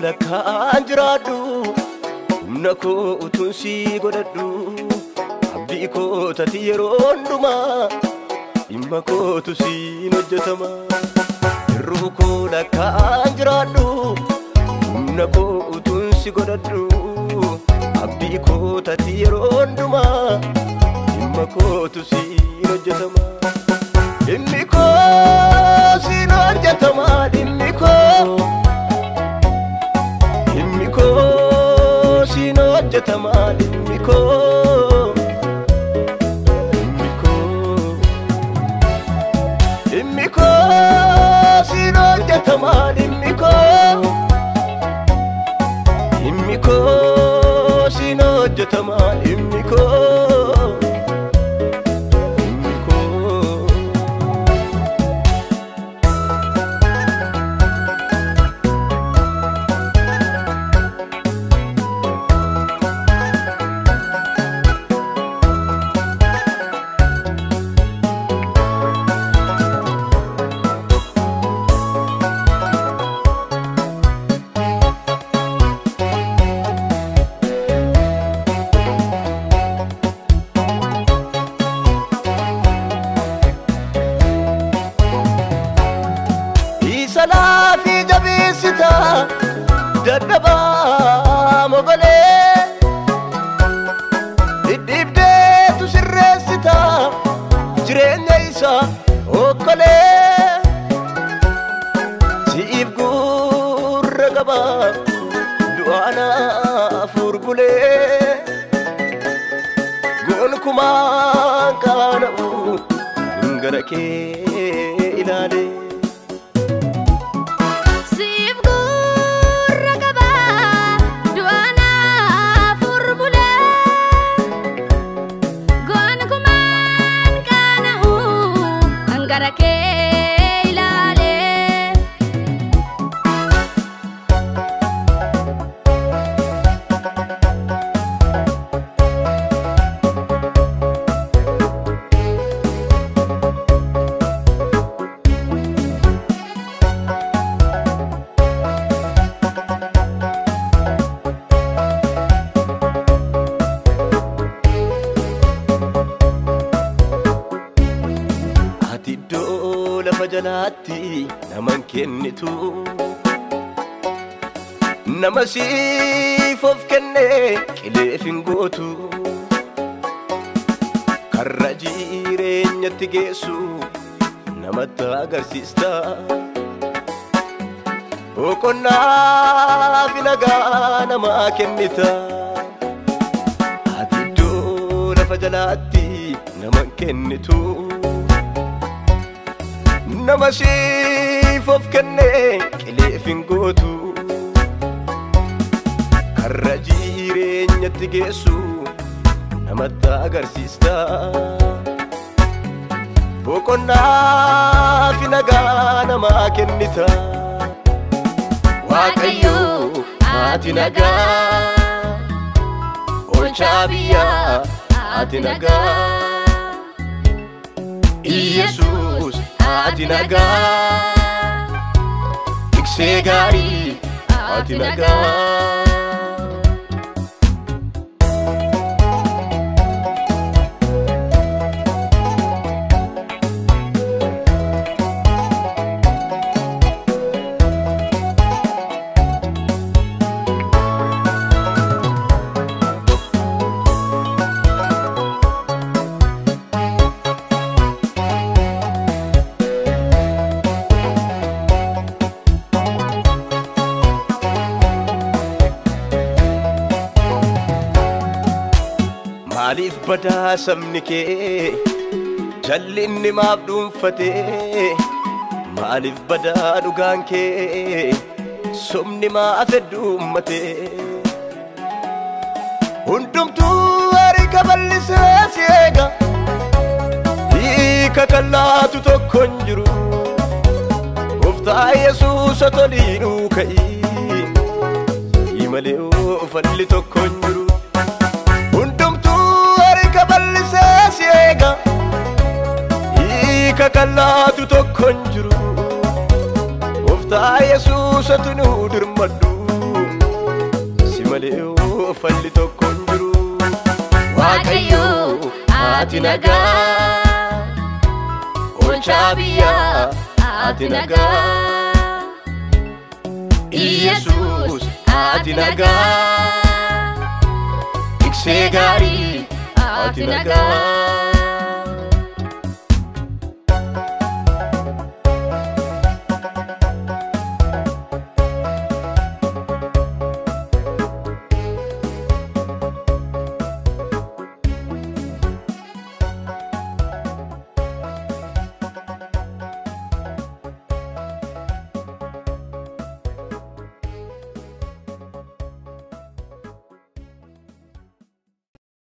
lakkaan jiraadhu humna koo utuun si godhadhu abdii koo tati yeroo hundumaa dhimma kootu siin hojjetama irruu koo lakkaan jiraadhu humna koo utuun si godhadhu abdii koo tati yeroo hundumaa dhimma kootu siin hojjetama dhimmi koo siin hojjetama dhimmi koo siin hojjetama dhimmi koo dhimmi koo siin hojjetama dhimmi koo siin hojjetama dhimmi koo salaafi jabeessita dadhabaa mogolee dhidhiibdeetu sirreessita jireenya isaa okkolee siif gurra qaba du'aanaaf urbulee gonkumaan qaana'u gara kee ilaale jalatti naman kennitu nama siif of kenne qileef hin gootu karra jireenyatti geessu namatti agarsiista boqonnaa fi nagaa namaa kennita ati iddoo lafa jalaatti naman kennitu nama siif of kenne qileef hin gootu karra jireenyatti geessu namatti agarsiista boqonnaa fi nagaa namaa kennita waaqayyo ati nagaa oolchaa biyyaa ati nagaa Yesus ati nagaa tiksee gaarii ati nagaa maaliif badaa sabni kee jallinni maaf dhuunfatee maaliif badaa dhugaan kee sobni maaf heddummatee hundumtuu harika bal'isee si eega hiika kallaatu tokko hin jiru gooftaa Yesuus toliidhuu ka'ii malee falli tokko hin jiru siega hiika kallaatu tokko hin jiru gooftaa Yesuus ati nu dirmadhu malee falli tokko hin jiru. Waaqayyo ati nagaa, oolchaa biyyaa ati nagaa, Yesus ati nagaa, tiksee gaarii ati nagaa.